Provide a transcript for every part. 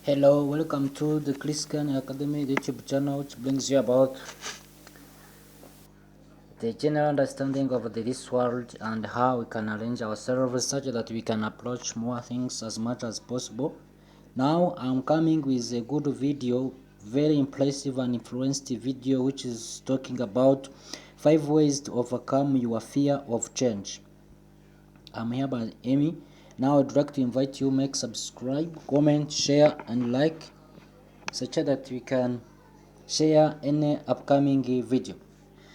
Hello, welcome to the Christian Academy YouTube channel, which brings you about the general understanding of this world and how we can arrange ourselves such that we can approach more things as much as possible. Now I'm coming with a good video, very impressive and influenced video, which is talking about 5 ways to overcome your fear of change. I'm here by Amy. Now I'd like to invite you make subscribe, comment, share and like such that we can share any upcoming video.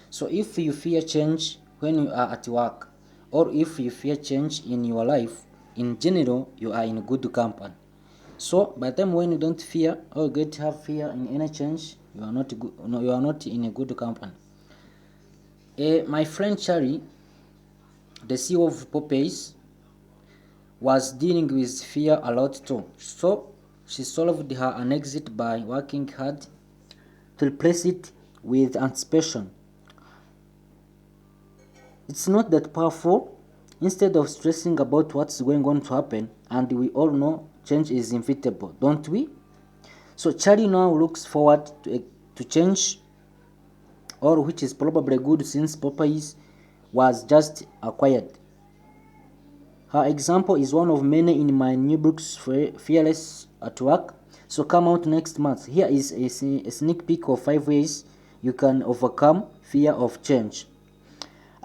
So if you fear change when you are at work, or if you fear change in your life in general, you are in good company. So by the time when you don't fear or get to have fear in any change, you are not good, no, you are not in a good company. My friend Charlie, the CEO of Popeyes, was dealing with fear a lot too. So she solved her an exit by working hard to replace it with anticipation. It's not that powerful. Instead of stressing about what's going on to happen, and we all know change is inevitable, don't we? So Charlie now looks forward to change, or which is probably good since Popeyes was just acquired. Her example is one of many in my new books, Fearless at Work. So come out next month. Here is a sneak peek of 5 ways you can overcome fear of change.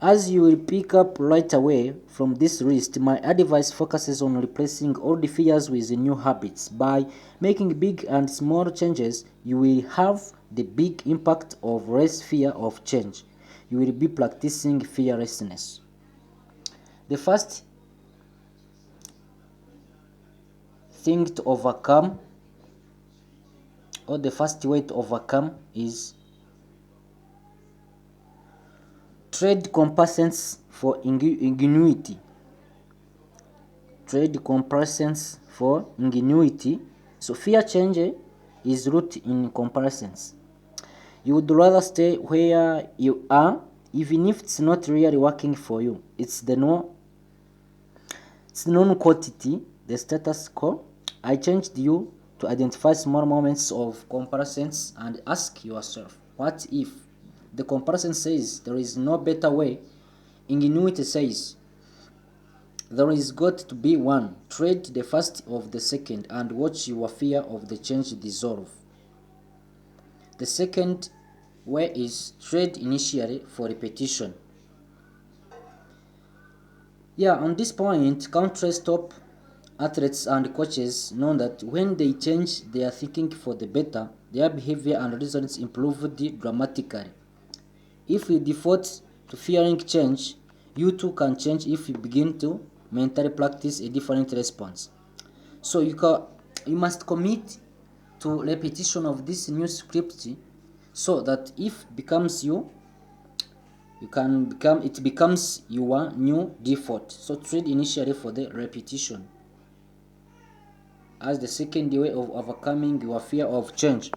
As you will pick up right away from this list, my advice focuses on replacing old fears with new habits. By making big and small changes, you will have the big impact of less fear of change. You will be practicing fearlessness. The first thing to overcome, or the first way to overcome, is trade complacence for ingenuity. Trade complacence for ingenuity. So fear change is rooted in complacence. You would rather stay where you are, even if it's not really working for you. It's known quantity, the status quo. I challenged you to identify small moments of complacence and ask yourself, what if? The complacence says there is no better way. Ingenuity says there is got to be one. Trade the first of the second and watch your fear of the change dissolve. The second way is trade initially for repetition. On this point, countless top athletes and coaches know that when they change their thinking for the better, their behavior and results improved dramatically. If you default to fearing change, you too can change if you begin to mentally practice a different response. So you must commit to repetition of this new script so that if becomes it becomes your new default. So trade initially for the repetition as the second way of overcoming your fear of change.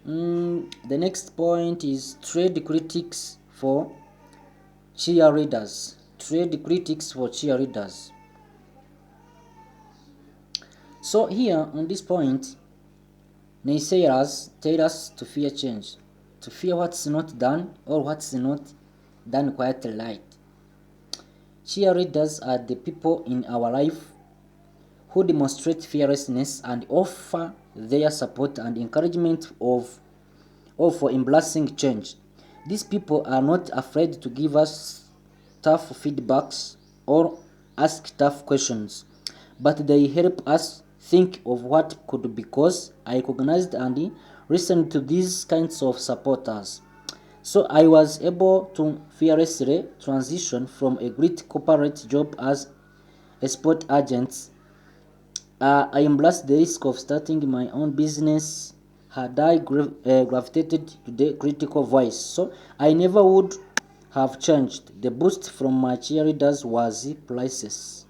The next point is trade critics for cheerleaders. Trade critics for cheerleaders. So here on this point, naysayers tell us to fear change, to fear what's not done or what's not done quite right. Cheerleaders are the people in our life who demonstrate fearlessness and offer their support and encouragement for embracing change. These people are not afraid to give us tough feedbacks or ask tough questions, but they help us think of what could be caused. I recognized and listened to these kinds of supporters. So I was able to fearlessly transition from a great corporate job as a sport agent. I embraced the risk of starting my own business had I gravitated to the critical voice. So I never would have changed. The boost from my cheerleaders was priceless.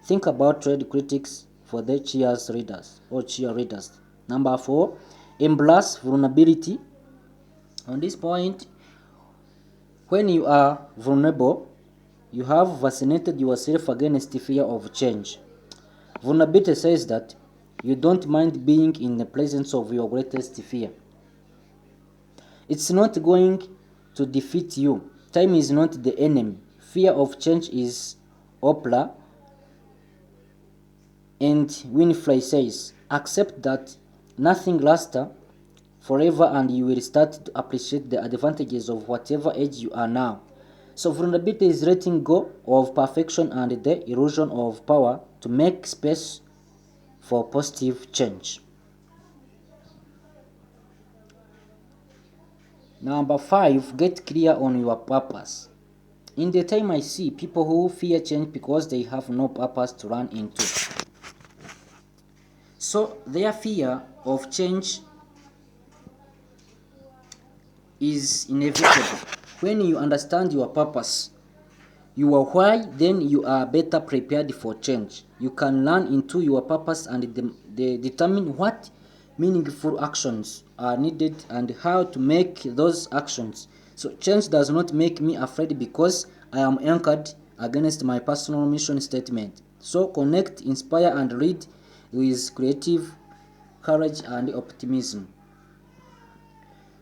Think about trade critics for the cheerleaders. Number 4, embrace vulnerability. On this point, when you are vulnerable, you have vaccinated yourself against the fear of change. Vulnerability says that you don't mind being in the presence of your greatest fear. It's not going to defeat you. Time is not the enemy. Fear of change is Oprah and Winfrey says, accept that nothing lasts forever and you will start to appreciate the advantages of whatever age you are now. So vulnerability is letting go of perfection and the illusion of power to make space for positive change. Number 5, get clear on your purpose. In the time I see people who fear change because they have no purpose to run into. So their fear of change is inevitable. When you understand your purpose, your why, then you are better prepared for change. You can learn into your purpose and determine what meaningful actions are needed and how to make those actions. So change does not make me afraid because I am anchored against my personal mission statement. So connect, inspire, and lead with creative courage and optimism.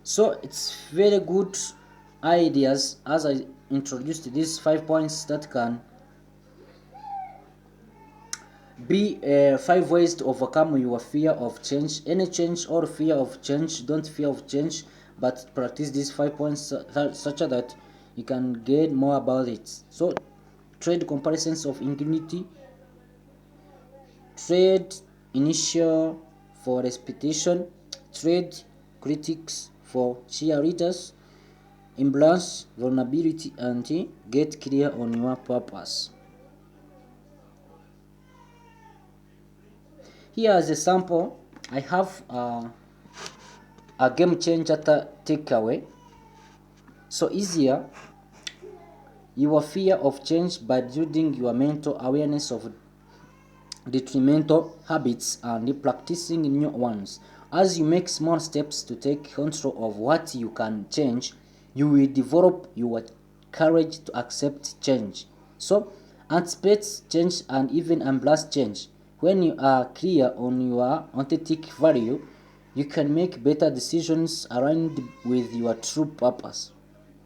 So it's very good ideas as I introduced these 5 points that can be 5 ways to overcome your fear of change. Any change or fear of change, don't fear of change, but practice these 5 points such that you can gain more about it. So trade comparisons of indignity, trade initial for expectation, trade critics for cheerleaders, embrace vulnerability, and get clear on your purpose. Here as a sample, I have a game changer takeaway. So easier your fear of change by building your mental awareness of detrimental habits and practicing new ones. As you make small steps to take control of what you can change, you will develop your courage to accept change. So anticipate change and even embrace change. When you are clear on your authentic value, you can make better decisions aligned with your true purpose.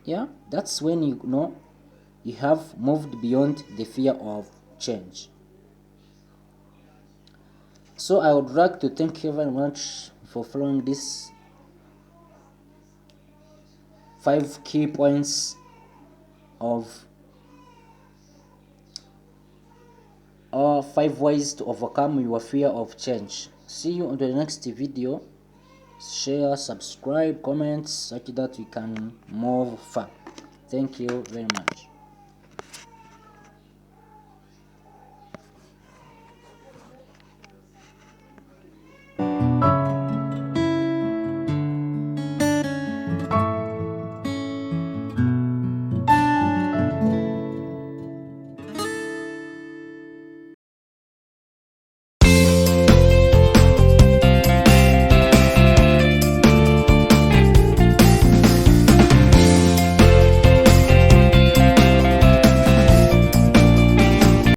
Yeah, that's when you know you have moved beyond the fear of change. So I would like to thank you very much for following these 5 key points of or 5 ways to overcome your fear of change. See you on the next video. Share, subscribe, comment such that we can move far. Thank you very much.